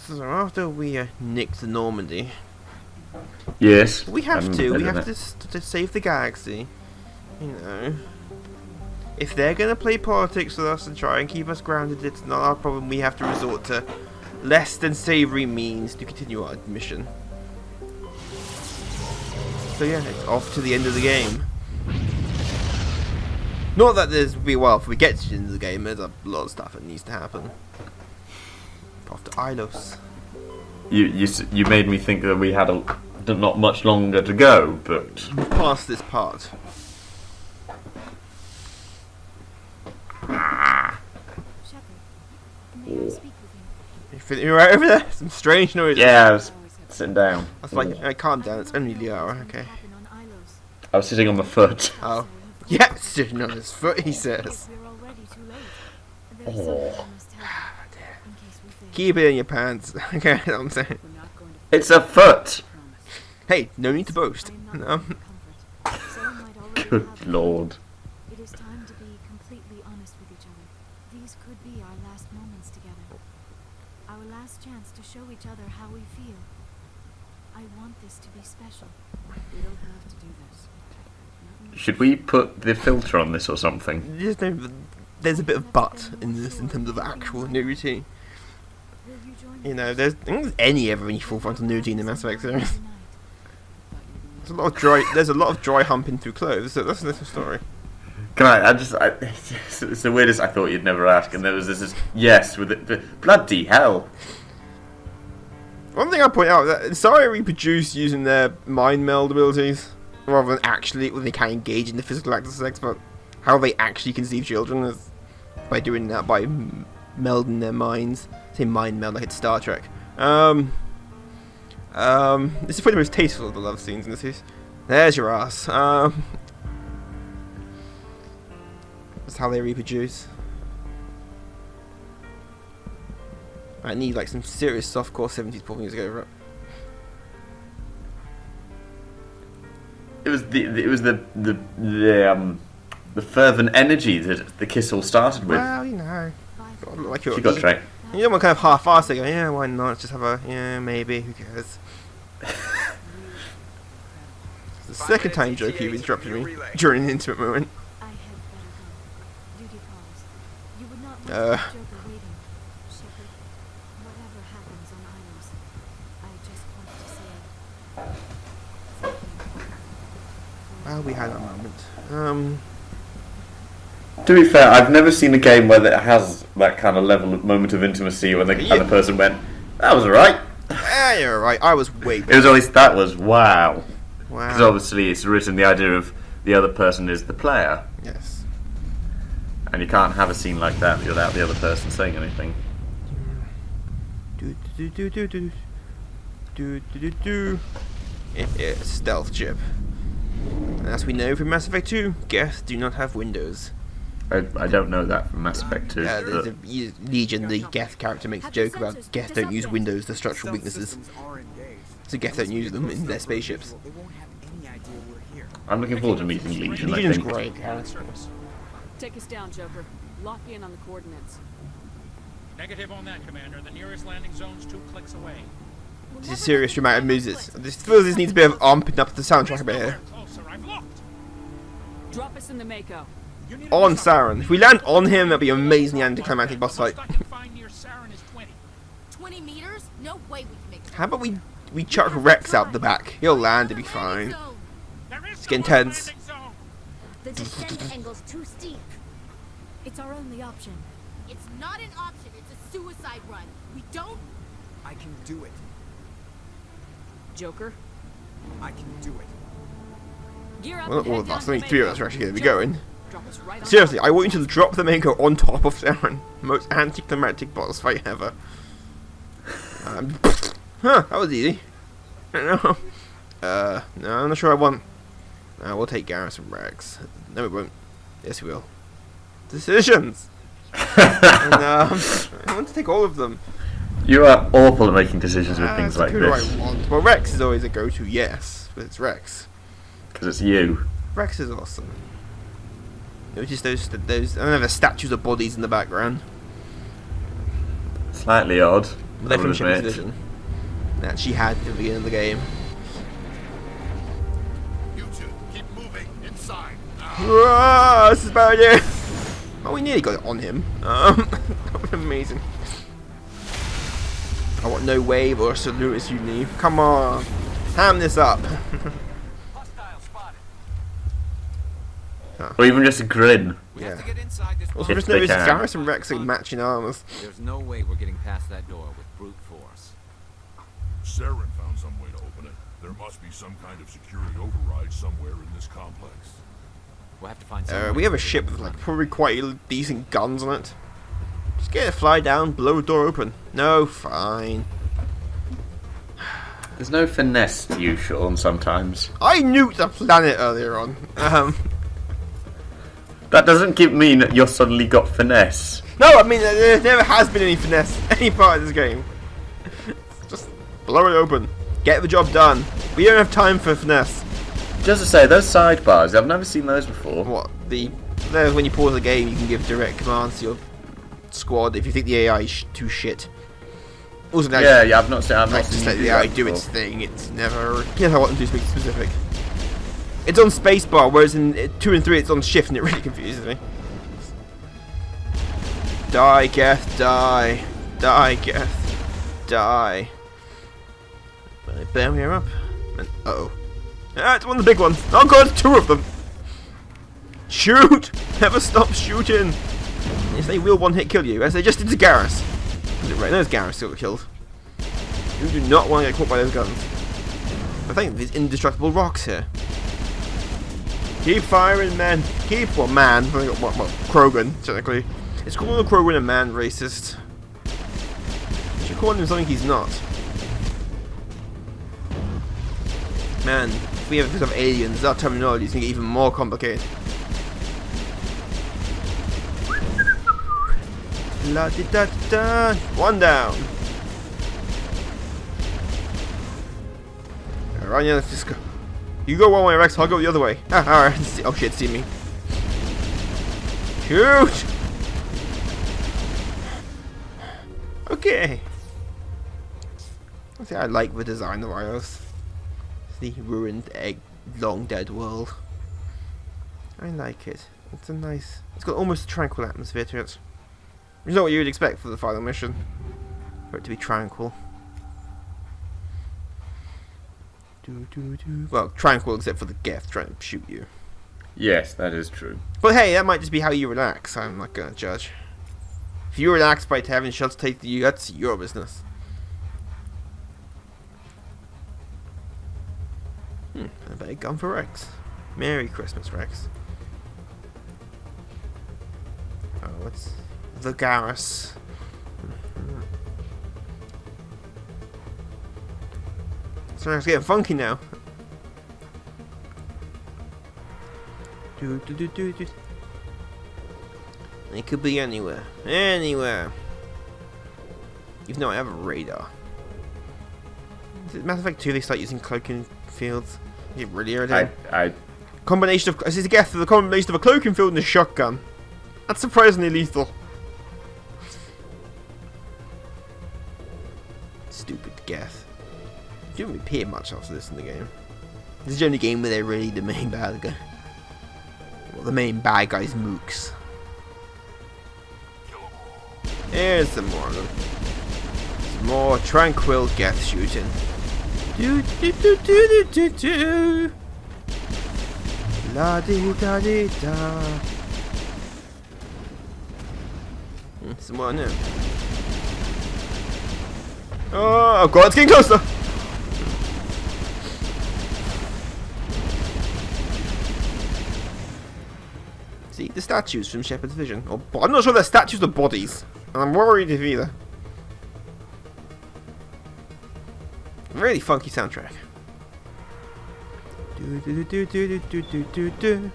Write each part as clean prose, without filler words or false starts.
So after we nicked the Normandy, Yes. we have to save the galaxy. You know, if they're gonna play politics with us and try and keep us grounded, it's not our problem. We have to resort to less than savory means to continue our mission. So yeah, it's off to the end of the game. Not that if we get to the end of the game, there's a lot of stuff that needs to happen. Off to Ilos. You made me think that we had not much longer to go, but we've passed this part. You're right over there? Some strange noises. Yeah, I was sitting down. I was like, calm down, it's only Liara, okay. I was sitting on my foot. Oh. Yeah, sitting on his foot, he says. Oh. Keep it in your pants. Okay, that's what I'm saying. It's a foot! Hey, no need to boast. No. Good lord. It is time to be completely honest with each other. These could be our last moments together. Our last chance to show each other how we feel. I want this to be special. We don't have to do this. Should we put the filter on this or something? There's a bit of butt in this in terms of actual nudity. You know, I don't think there's any full frontal nudity in the Mass Effect series. There's a lot of dry humping through clothes, so that's a little story. It's the weirdest. I thought you'd never ask, and there was this yes with it. Bloody hell! One thing I point out that Zarya reproduce using their mind meld abilities rather than actually when they can engage in the physical act of sex, but how they actually conceive children is by doing that by melding their minds. Say mind meld like it's Star Trek. This is probably the most tasteful of the love scenes in this piece. There's your ass. That's how they reproduce. I need like some serious softcore 70s pop music over it. It was the fervent energy that the kiss all started with. Well, you know, like She got Trey. You don't want kind of half-assed. Go, yeah, why not? Just have a maybe. Who cares? It's the second time Joe you've interrupted me during an intimate moment. I had better go. Duty calls. You would not want Joker waiting. Shepard, whatever happens on Ilos, I just wanted to say Well, we had a moment. To be fair, I've never seen a game where it has that kind of level of moment of intimacy when the other person went, "That was alright." Yeah, you're right. I was way. It was always that was wow. Wow. Because obviously it's written the idea of the other person is the player. Yes. And you can't have a scene like that without the other person saying anything. Stealth chip. And as we know from Mass Effect 2, Geth do not have windows. I don't know that from Mass Effect 2. The Legion, the Geth character makes a joke about Geth don't use windows, they're structural weaknesses. So Geth don't use them in their spaceships. I'm looking forward to meeting Legion. Legion's great. Take us down, Joker. Lock in on the coordinates. Negative on that, Commander. The nearest landing zone's 2 clicks away. This is serious dramatic music. This feels this needs a bit of amping up the soundtrack a bit here. Drop us in the Mako. On Saren. If we land on him, that'd be an amazing anticlimactic boss fight. 20 meters? No way we can make it. How about we chuck Rex out the back? He'll land, it'll be fine. It's getting tense. The descent angle's too steep. It's our only option. It's not an option, it's a suicide run. We don't... I can do it. Joker? I can do it. Gear up. Well, not all of us, only 3 of us are actually going to be going. Drop us right on Seriously, I want you to drop the Mako on top of Saren. Most anticlimactic boss fight ever. That was easy. I don't know. No, I'm not sure I want. We'll take Garrus and Rex. No, we won't. Yes, we will. Decisions! And, I want to take all of them. You are awful at making decisions with things like who do this. I want? Well, Rex is always a go-to, yes. But it's Rex. Because it's you. Rex is awesome. Notice those I don't know, the statues of bodies in the background. Slightly odd. They're from I'll Shepard's admit. vision that she had at the beginning of the game. You two, keep moving inside. Whoa, this is a bad idea. Oh, we nearly got it on him. That was amazing. I want no wave or salute as you leave. Come on, ham this up. Or even just a grin. We have Yeah. to get inside this Also, If just they noticed can. Garrus and Rex are matching armors. There's no way we're getting past that door with brute force. Saren found some way to open it. There must be some kind of security override somewhere in this complex. We'll have to find some We have a ship with like probably quite decent guns on it. Just get it, fly down, blow the door open. No, fine. There's no finesse to you, Sean, sometimes. I nuked the planet earlier on. That doesn't mean that you're suddenly got finesse. No, I mean there never has been any finesse any part of this game. Just blow it open, get the job done. We don't have time for finesse. Just to say, those sidebars, I've never seen those before. What there's when you pause the game, you can give direct commands to your squad if you think the AI is too shit. Also, now Yeah, I've not seen just let you the that AI do before. its thing. It's never. You know, I want them to be specific. It's on spacebar, whereas in 2 and 3 it's on shift, and it really confuses me. Die, Geth, die. Die, Geth. Die. Bear me up. Uh-oh. Ah, it's one of the big ones. Oh god, 2 of them. Shoot! Never stop shooting. Yes, they will one-hit kill you, as they just did to Garrus. Right, there's Garrus still killed. You do not want to get caught by those guns. I think there's indestructible rocks here. Keep firing, man. Well, man. Well, Krogan, technically. It's calling a Krogan a man racist. You should call him something he's not. Man, if we have aliens, our terminology is going to get even more complicated. La di da da. One down. Alright, yeah, let's just go. You go one way, Rex, I'll go the other way. Ah, alright. Oh shit, see me. Shoot! Okay. I like the design of Ios. The ruined, long dead world. I like it. It's a nice. It's got almost a tranquil atmosphere to it. Which is not what you would expect for the final mission. For it to be tranquil. Well, tranquil except for the Geth trying to shoot you. Yes, that is true. But hey, that might just be how you relax. I'm not gonna judge. If you relax by having shots taken to you, that's your business. A better gun for Rex. Merry Christmas, Rex. Oh, it's the Garrus. So it's getting funky now. It could be anywhere. Anywhere. Even though I have a radar. Mass Effect 2 they start using cloaking fields. Is it really irritating? Combination of, this is a guess, the combination of a cloaking field and a shotgun. That's surprisingly lethal. Stupid Geth. You don't really appear much after this in the game. This is the only game where they're really the main bad guy. Well, the main bad guy's mooks. Here's some more of them. Some more tranquil Geth shooting. Do do do do do do do. La di da di da. Some more now. Oh god, it's getting closer! See, the statues from Shepard's vision. Or, I'm not sure if they're statues or bodies. And I'm worried if either. Really funky soundtrack. Do do do do do do do do.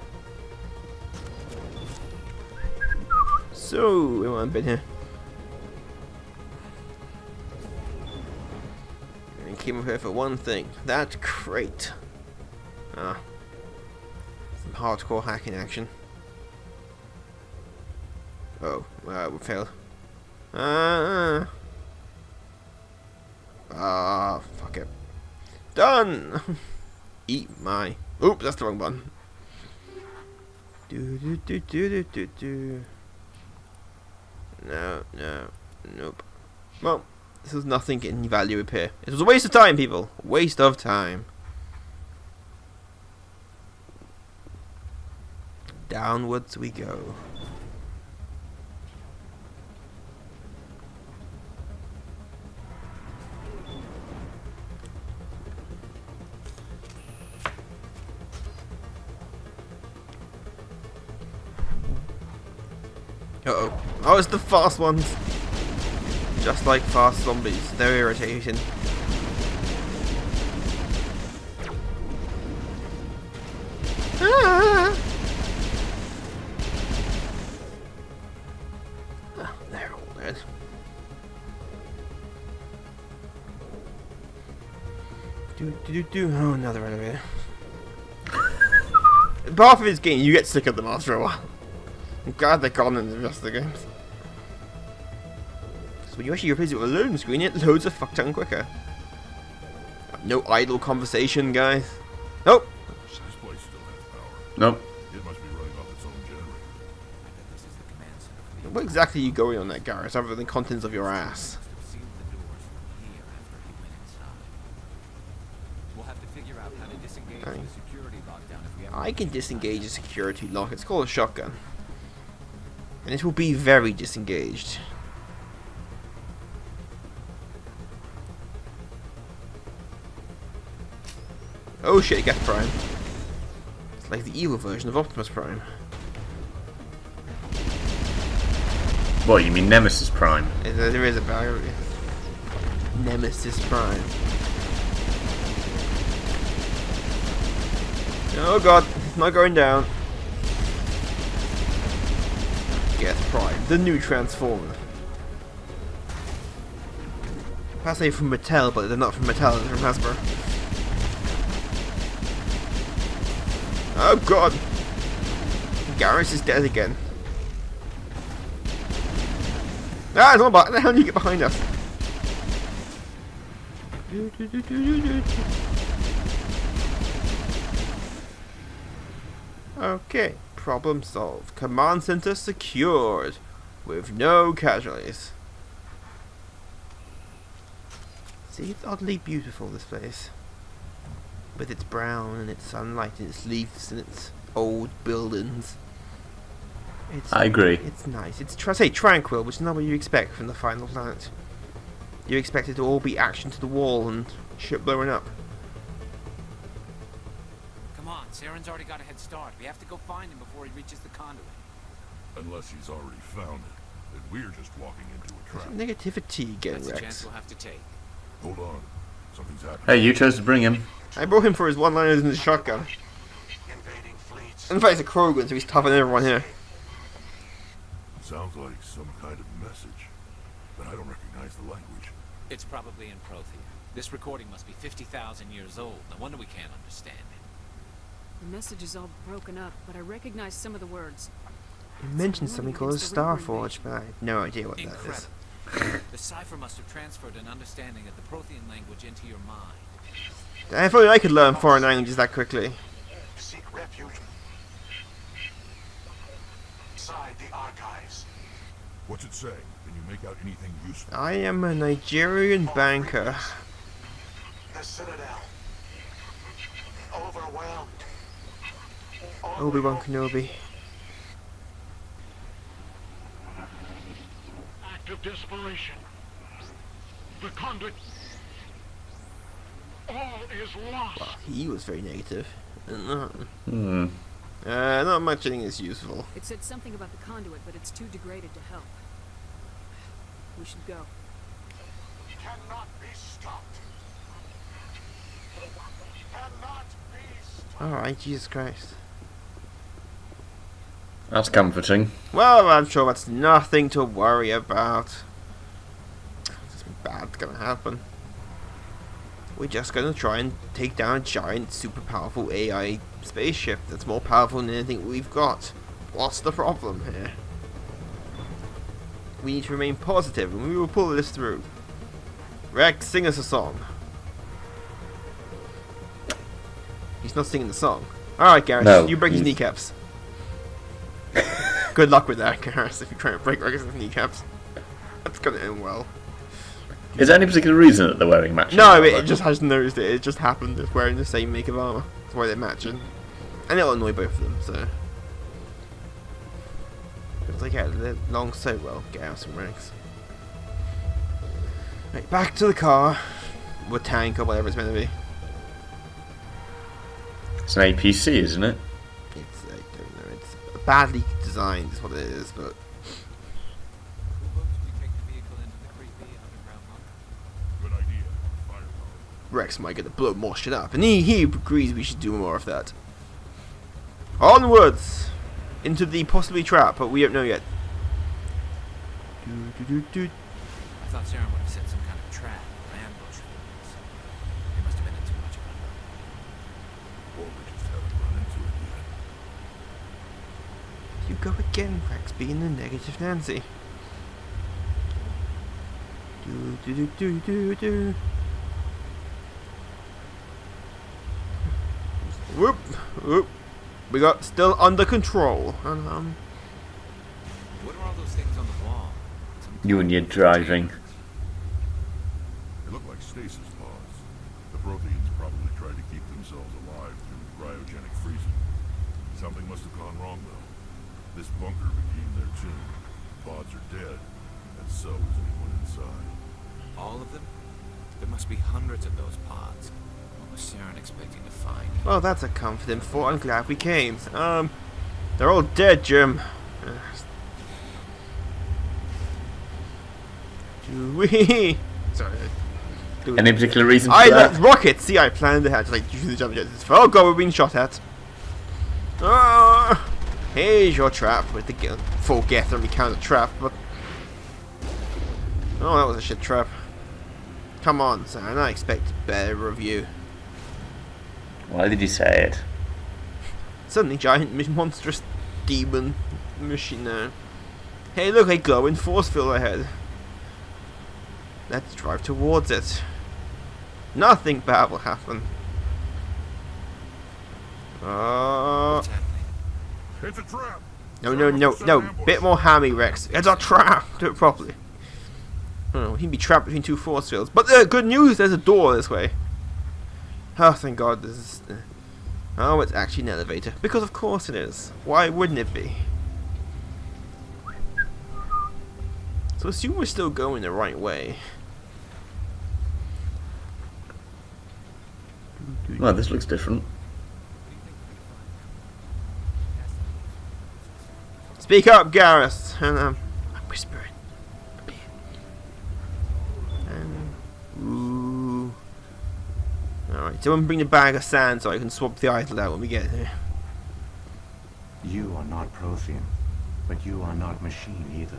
So, we want a bit here. And came up here for one thing. That crate. Ah. Some hardcore hacking action. Oh, we failed. run! Eat my. Oop, that's the wrong button. Do do do do do do do. No, no, nope. Well, this was nothing in value up here. It was a waste of time, people. A waste of time. Downwards we go. Uh-oh. Oh, it's the fast ones. Just like fast zombies. They're irritating. Ah! Oh, they're all dead. Oh, another elevator. Part of this game, you get sick of them after a while. I'm glad they're gone in the rest of the games. So when you actually replace it with a loading screen, it loads a fuck ton quicker. No idle conversation, guys. Nope. This place still has power. Nope. It must be running off its own generator. I bet this is the command center. What exactly are you going on there, Garrus, other than the contents of your ass? Must have sealed the doors from here after he went inside. We'll have to figure out how to disengage Right. the security lockdown if we have. I can disengage a security lock. It's called a shotgun. And it will be very disengaged. Oh shit, it gets Prime. It's like the evil version of Optimus Prime. What, you mean Nemesis Prime? There is a barrier. Nemesis Prime. Oh god, not going down. Geth Prime, the new Transformer. I say from Mattel, but they're not from Mattel, they're from Hasbro. Oh god! Garrus is dead again. Ah, it's not back. How the hell did you get behind us? Okay, problem solved. Command center secured with no casualties. See, it's oddly beautiful, this place. With its brown and its sunlight and its leaves and its old buildings. I agree. It's nice. It's tranquil, which is not what you expect from the final planet. You expect it to all be action to the wall and shit blowing up. Come on, Saren's already got a head start. We have to go find him before he reaches the conduit. Unless he's already found it, then we're just walking into a trap. Negativity again, That's a chance Rex. we'll have to take. Hold on. Something's happening. Hey, you chose to bring him. I brought him for his one-liners and his shotgun. Invading fleets. In fact, he's a Krogan, so he's tougher than everyone here. Sounds like some kind of message, but I don't recognize the language. It's probably in Prothea. This recording must be 50,000 years old. No wonder we can't understand it. The message is all broken up, but I recognize some of the words. He mentioned something called a Starforge, but I have no idea what that is. Incredible. The cipher must have transferred an understanding of the Prothean language into your mind. If only I could learn foreign languages that quickly. Seek refuge inside the archives. What's it saying? Can you make out anything useful? I am a Nigerian banker. The Citadel. Overwhelmed. Obi-Wan Kenobi. Act of desperation. The conduit. All is lost. Well, he was very negative. Not much I think is useful. It said something about the conduit, but it's too degraded to help. We should go. Cannot be stopped. Cannot be stopped. Alright, Jesus Christ. That's comforting. Well, I'm sure that's nothing to worry about. Something bad's gonna happen. We're just gonna try and take down a giant, super powerful AI spaceship that's more powerful than anything we've got. What's the problem here? We need to remain positive, and we will pull this through. Rex, sing us a song. He's not singing the song. Alright, Garrus, No, you break his he's- kneecaps. Good luck with that, Garrus, if you try to break Regis' kneecaps. That's gonna end well. Is there any particular reason that they're wearing matching? No, armor? it just hasn't noticed it. It just happened. It's wearing the same make of armor. That's why they're matching. And it'll annoy both of them, so. Because they get along so well, Garrus and Rex. Right, back to the car. Or tank, or whatever it's meant to be. It's an APC, isn't it? It's, I don't know, it's badly designed, is what it is, but. Who hopes we take the vehicle into the creepy underground bunker? Good idea. Firepower. Rex might get to blow more shit up, and he agrees we should do more of that. Onwards! Into the possibly trap, but we don't know yet. I thought Sarah would have set some kind of trap or ambush for us. They must have been in too much of a hurry. Or we just haven't run into it yet. You go again, Rex, being the negative Nancy. Whoop, whoop. We got still under control. What are all those things on the wall? Some You and your driving. They look like stasis pods. The Protheans probably tried to keep themselves alive through cryogenic freezing. Something must have gone wrong, though. This bunker became their tomb. Pods are dead, and so is anyone inside. all of them? There must be hundreds of those pods. What was Saren expecting to find? Well, that's a comforting thought. I'm glad we came. They're all dead, Jim. Do we? Sorry. Any particular reason for I that? like rockets. See, I planned ahead. Like using the jump jets. Oh god, we're being shot at. Ah, here's your trap with the full Geth and we count a trap, but oh, that was a shit trap. Come on, Saren. I expect better of you. Why did you say it? Suddenly, giant, monstrous demon machine now. Hey, look, a glowing force field ahead. Let's drive towards it. Nothing bad will happen. What's happening? It's a trap! No. Bit more hammy, Rex. It's a trap. Do it properly. Oh, he'd be trapped between two force fields. But good news, there's a door this way. Oh, thank God, this is... oh, it's actually an elevator. Because of course it is. Why wouldn't it be? So assume we're still going the right way. Well, this looks different. Speak up, Garrus. And I'm whispering. A bit. Ooh. Alright, someone bring the bag of sand so I can swap the idol out when we get there. You are not Prothean, but you are not machine either.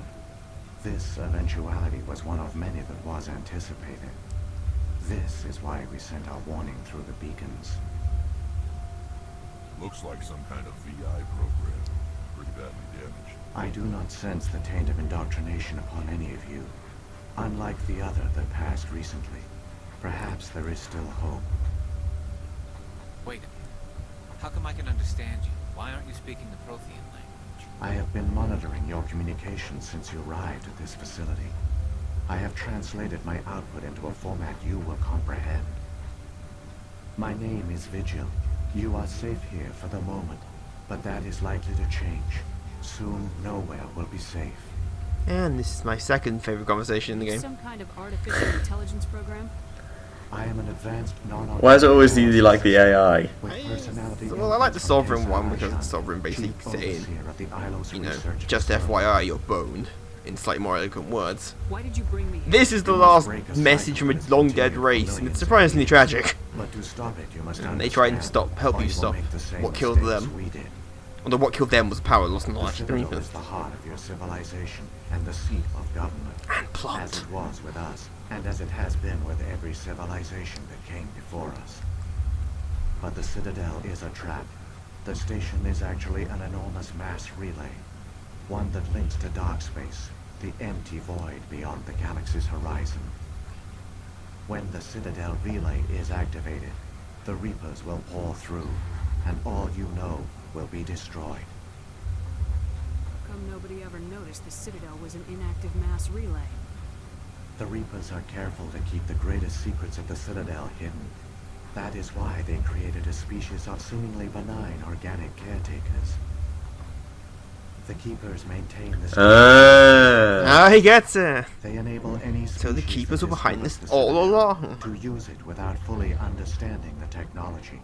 This eventuality was one of many that was anticipated. This is why we sent our warning through the beacons. Looks like some kind of VI program. Pretty badly damaged. I do not sense the taint of indoctrination upon any of you. Unlike the other that passed recently, perhaps there is still hope. Wait a minute. How come I can understand you? Why aren't you speaking the Prothean language? I have been monitoring your communications since you arrived at this facility. I have translated my output into a format you will comprehend. My name is Vigil. You are safe here for the moment, but that is likely to change. Soon, nowhere will be safe. And this is my second favorite conversation in the game. Some kind of artificial intelligence program? I am an advanced non-organic... Why is it always you like the AI? with personality Well, I like the inputs from Sovereign His one because the Elijah, Sovereign basically chief saying, overseer of the Ilos you know, Research just Facility. FYI, you're boned, in slightly more eloquent words. Why did you bring me here? This is the You last must break a message from a cycle that long has dead continued for race, and millions it's of surprisingly years. tragic. But to stop it, you must And they try and understand, help or you will stop make the same what killed mistakes them. we did. Although what killed them was power loss and The knowledge. Citadel is the heart of your civilization and the seat of government. And As plot. it was with us, and as it has been with every civilization that came before us. But the Citadel is a trap. The station is actually an enormous mass relay. One that links to dark space, the empty void beyond the galaxy's horizon. When the Citadel relay is activated, The Reapers will pour through, and all you know will be destroyed. How come nobody ever noticed the Citadel was an inactive mass relay? The Reapers are careful to keep the greatest secrets of the Citadel hidden. That is why they created a species of seemingly benign organic caretakers. The Keepers maintain this. He gets it. They enable any So the species Keepers that were behind discovers this the all Citadel along. to use it without fully understanding the technology.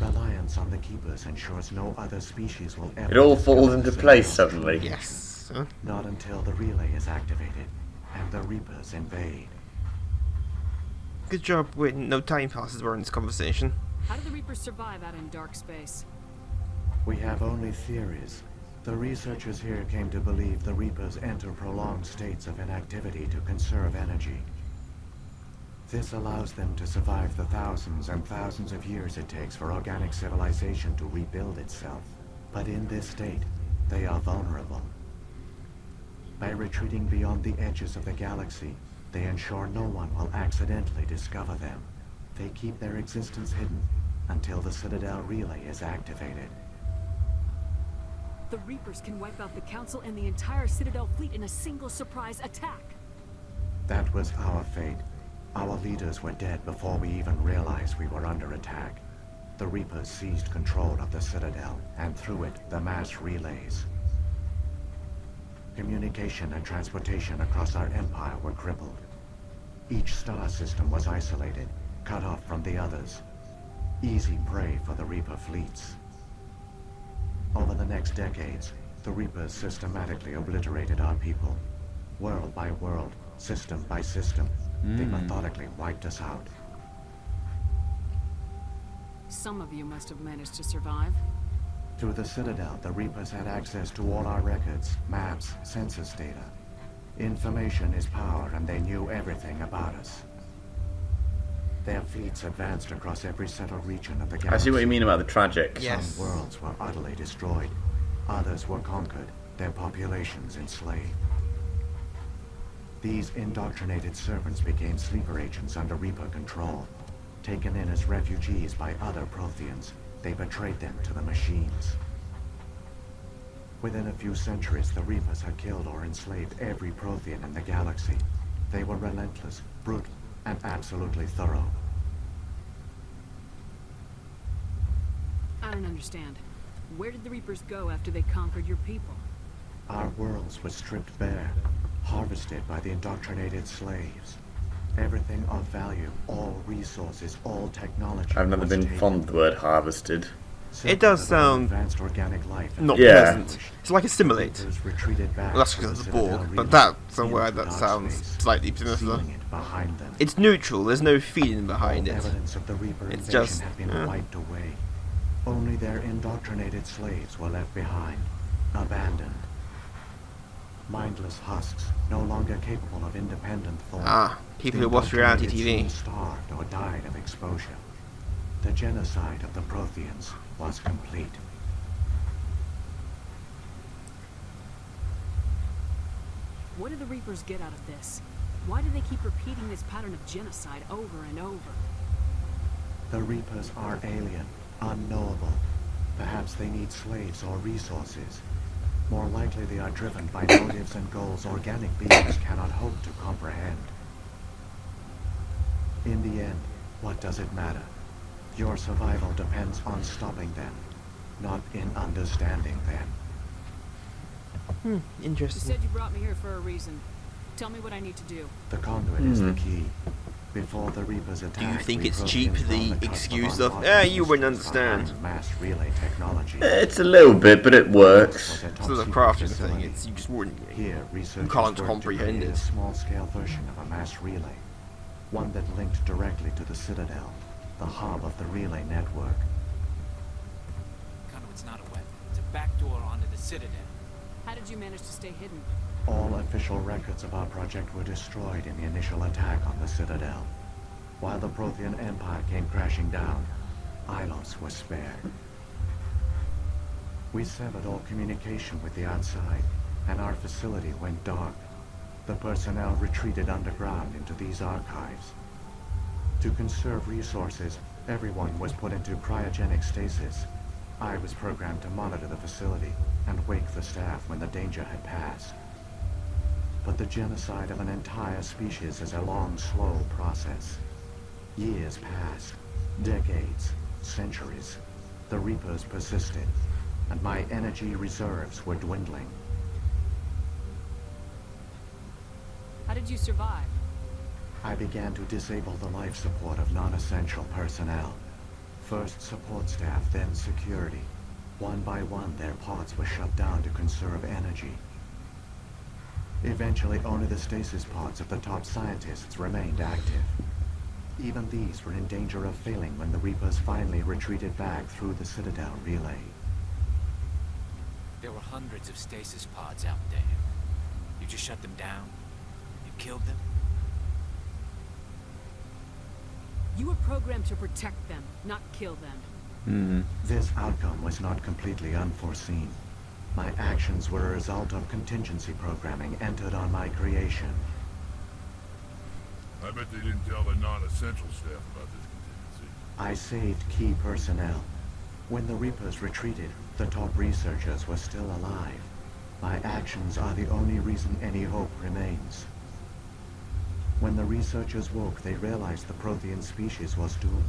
Reliance on the Keepers ensures no other species will ever. It all discover falls the into Citadel place truly. suddenly. Yes. Not until the relay is activated and the Reapers invade. Good job with no time passes during this conversation. How do the Reapers survive out in dark space? We have only theories. The researchers here came to believe the Reapers enter prolonged states of inactivity to conserve energy. This allows them to survive the thousands and thousands of years it takes for organic civilization to rebuild itself. But in this state, they are vulnerable. By retreating beyond the edges of the galaxy, they ensure no one will accidentally discover them. They keep their existence hidden until the Citadel relay is activated. The Reapers can wipe out the Council and the entire Citadel fleet in a single surprise attack. That was our fate. Our leaders were dead before we even realized we were under attack. The Reapers seized control of the Citadel, and through it, the mass relays. Communication and transportation across our empire were crippled. Each star system was isolated, cut off from the others. Easy prey for the Reaper fleets. Over the next decades, the Reapers systematically obliterated our people. World by world, system by system, they methodically wiped us out. Some of you must have managed to survive. Through the Citadel, the Reapers had access to all our records, maps, census data. Information is power, and they knew everything about us. Their fleets advanced across every settled region of the galaxy. I see what you mean about the tragic. Yes. Some worlds were utterly destroyed. Others were conquered, their populations enslaved. These indoctrinated servants became sleeper agents under Reaper control. Taken in as refugees by other Protheans, they betrayed them to the machines. Within a few centuries, the Reapers had killed or enslaved every Prothean in the galaxy. They were relentless, brutal, and absolutely thorough. I don't understand. Where did the Reapers go after they conquered your people? Our worlds were stripped bare, harvested by the indoctrinated slaves. Everything of value, all resources, all technology. I've never was been taken. fond of the word harvested. It does Simply sound advanced organic life not Yeah. pleasant. It's like a simulate. Reapers retreated back Well, that's to because of the Citadel Borg, relay, but that's a into word that dark sounds space, slightly sinister. sealing it behind them. It's neutral, there's no feeling behind All it. evidence of the Reaper It's invasion just, had been wiped away. Only their indoctrinated slaves were left behind, abandoned. Mindless husks, no longer capable of independent thought. People who watch reality TV. Indoctrinated soon starved or died of exposure. The genocide of the Protheans was complete. What do the Reapers get out of this? Why do they keep repeating this pattern of genocide over and over? The Reapers are alien, unknowable. Perhaps they need slaves or resources. More likely they are driven by motives and goals organic beings cannot hope to comprehend. In the end, what does it matter? Your survival depends on stopping them, not in understanding them. You Interesting. said you brought me here for a reason. Tell me what I need to do. The conduit is the key. Before the Reapers attack, Do you think we it's broke cheap, into the on cusp excuse of of, unlocking you wouldn't systems understand. behind mass relay technology. It's a little bit, but it works. Was a So the top-secret crafting thing, facility. it's you just wouldn't. Here, researchers can't worked to comprehend create it. a small-scale version of a mass relay, one that linked directly to the Citadel, the hub of the relay network. Conduit's not a weapon. It's a backdoor onto the Citadel. How did you manage to stay hidden? All official records of our project were destroyed in the initial attack on the Citadel. While the Prothean Empire came crashing down, Ilos was spared. We severed all communication with the outside, and our facility went dark. The personnel retreated underground into these archives. To conserve resources, everyone was put into cryogenic stasis. I was programmed to monitor the facility and wake the staff when the danger had passed. But the genocide of an entire species is a long, slow process. Years passed, decades, centuries. The Reapers persisted, and my energy reserves were dwindling. How did you survive? I began to disable the life support of non-essential personnel. First support staff, then security. One by one, their pods were shut down to conserve energy. Eventually, only the stasis pods of the top scientists remained active. Even these were in danger of failing when the Reapers finally retreated back through the Citadel relay. There were hundreds of stasis pods out there. You just shut them down? You killed them? You were programmed to protect them, not kill them. This outcome was not completely unforeseen. My actions were a result of contingency programming entered on my creation. I bet they didn't tell the non-essential staff about this contingency. I saved key personnel. When the Reapers retreated, the top researchers were still alive. My actions are the only reason any hope remains. When the researchers woke, they realized the Prothean species was doomed.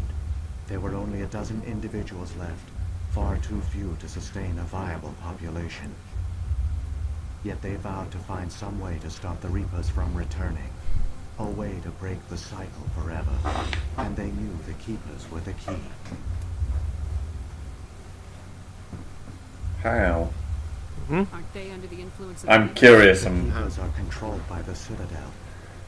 There were only a dozen individuals left, far too few to sustain a viable population. Yet they vowed to find some way to stop the Reapers from returning. A way to break the cycle forever. And they knew the Keepers were the key. How? Aren't they under the influence of I'm curious. The Keepers are controlled by the Citadel.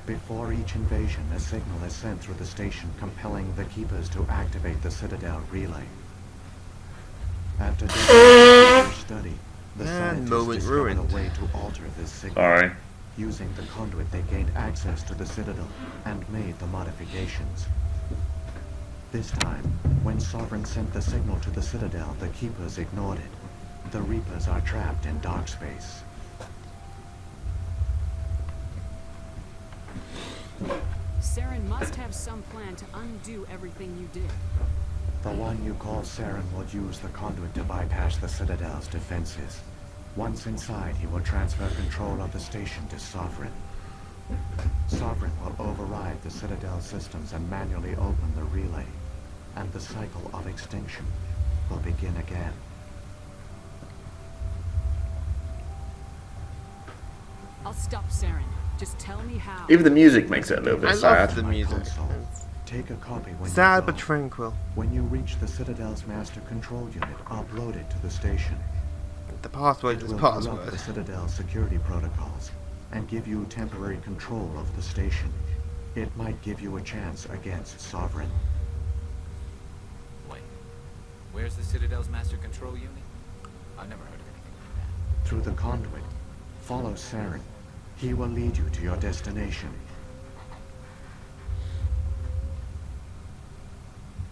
Before each invasion, a signal is sent through the station compelling the Keepers to activate the Citadel relay. After this study, the scientists discovered a way to alter this signal. Sorry. Using the conduit, they gained access to the Citadel and made the modifications. This time, when Sovereign sent the signal to the Citadel, the Keepers ignored it. The Reapers are trapped in dark space. Saren must have some plan to undo everything you did. The one you call Saren will use the conduit to bypass the Citadel's defenses. Once inside, he will transfer control of the station to Sovereign. Sovereign will override the Citadel systems and manually open the relay. And the cycle of extinction will begin again. I'll stop Saren. Just tell me how. Even the music makes it a little bit I sad. love the music. Take a copy when Sad you go. but tranquil. When you reach the Citadel's master control unit, upload it to the station. The password It is will corrupt password. the Citadel's security protocols and give you temporary control of the station. It might give you a chance against Sovereign. Wait. Where's the Citadel's master control unit? I've never heard of anything like that. Through the conduit, follow Saren. He will lead you to your destination.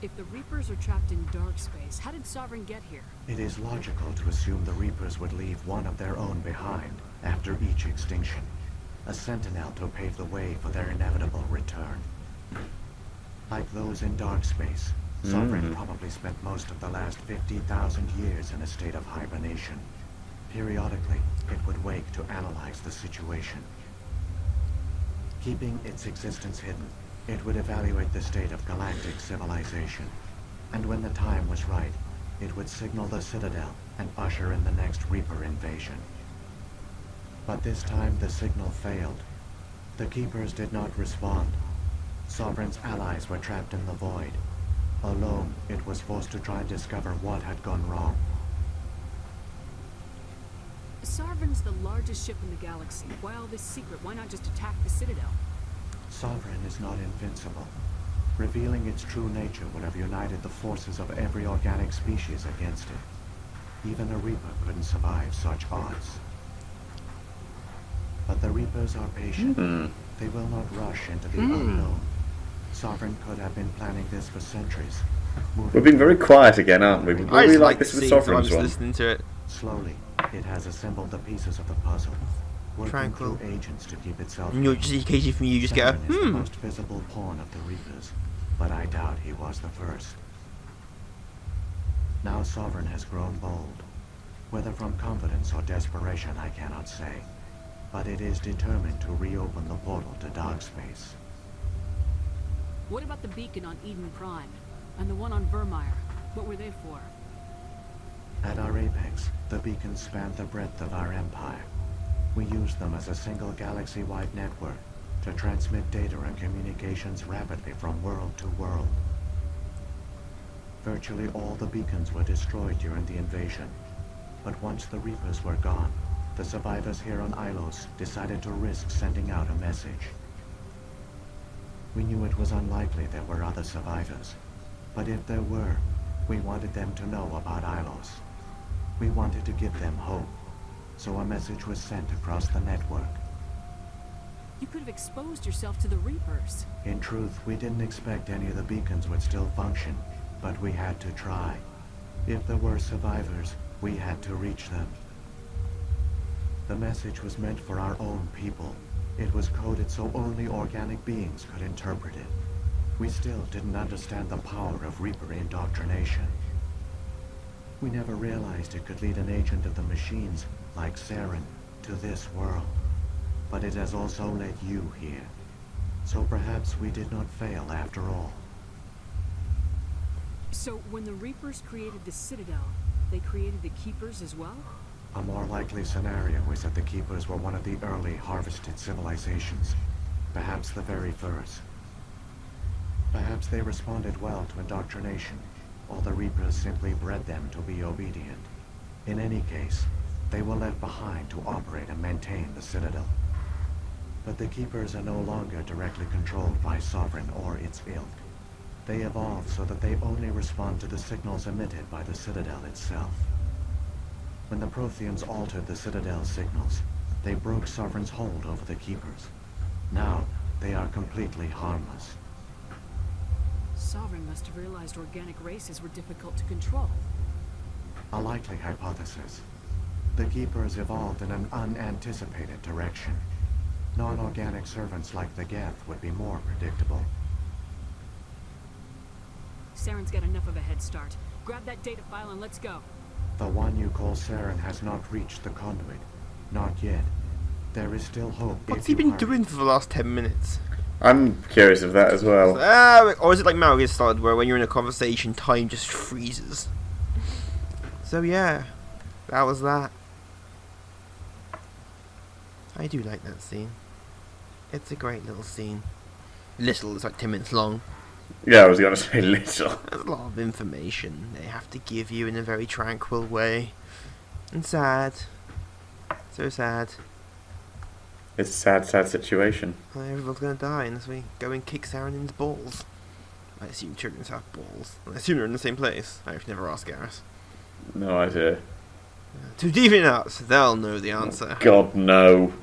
If the Reapers are trapped in dark space, how did Sovereign get here? It is logical to assume the Reapers would leave one of their own behind after each extinction. A sentinel to pave the way for their inevitable return. Like those in dark space, Sovereign probably spent most of the last 50,000 years in a state of hibernation. Periodically, it would wake to analyze the situation. Keeping its existence hidden, it would evaluate the state of galactic civilization. And when the time was right, it would signal the Citadel and usher in the next Reaper invasion. But this time the signal failed. The Keepers did not respond. Sovereign's allies were trapped in the void. Alone, it was forced to try and discover what had gone wrong. Sovereign's the largest ship in the galaxy. Why all this secret? Why not just attack the Citadel? Sovereign is not invincible. Revealing its true nature would have united the forces of every organic species against it. Even a Reaper couldn't survive such odds. But the Reapers are patient. They will not rush into the unknown. Sovereign could have been planning this for centuries. We've been very quiet again, aren't we? We I really just like this with seeing someone Sovereign's just one. listening to it. Slowly, it has assembled the pieces of the puzzle, working Tranquil. through agents to keep itself. And you're just in case from you just go, Saren is the most visible pawn of the Reapers. but I doubt he was the first. Now Sovereign has grown bold. Whether from confidence or desperation, I cannot say. But it is determined to reopen the portal to dark space. What about the beacon on Eden Prime? And the one on Vermeer? What were they for? At our apex, the beacons spanned the breadth of our empire. We used them as a single galaxy-wide network to transmit data and communications rapidly from world to world. Virtually all the beacons were destroyed during the invasion. But once the Reapers were gone, the survivors here on Ilos decided to risk sending out a message. We knew it was unlikely there were other survivors, but if there were, we wanted them to know about Ilos. We wanted to give them hope, so a message was sent across the network. You could have exposed yourself to the Reapers. In truth, we didn't expect any of the beacons would still function, but we had to try. If there were survivors, we had to reach them. The message was meant for our own people. It was coded so only organic beings could interpret it. We still didn't understand the power of Reaper indoctrination. We never realized it could lead an agent of the machines, like Saren, to this world. But it has also led you here. So perhaps we did not fail after all. So when the Reapers created the Citadel, they created the Keepers as well? A more likely scenario is that the Keepers were one of the early harvested civilizations. Perhaps the very first. Perhaps they responded well to indoctrination, or the Reapers simply bred them to be obedient. In any case, they were left behind to operate and maintain the Citadel. But the Keepers are no longer directly controlled by Sovereign or its ilk. They evolved so that they only respond to the signals emitted by the Citadel itself. When the Protheans altered the Citadel's signals, they broke Sovereign's hold over the Keepers. Now, they are completely harmless. Sovereign must have realized organic races were difficult to control. A likely hypothesis. The Keepers evolved in an unanticipated direction. Non-organic servants like the Geth would be more predictable. Saren's got enough of a head start. Grab that data file and let's go. The one you call Saren has not reached the conduit. Not yet. There is still hope. What's he been doing for the last 10 minutes? I'm curious of that as well. Or is it like Metal Gear Solid, where when you're in a conversation, time just freezes? So yeah, that was that. I do like that scene. It's a great little scene. Little, it's like 10 minutes long. Yeah, I was going to say little. There's a lot of information they have to give you in a very tranquil way. And sad. So sad. It's a sad, sad situation. Everyone's gonna die unless we go and kick Saren's balls. I assume children have balls. I assume they're in the same place. I've never asked Garrus. No idea. To DeviantArt, they'll know the answer. God, no.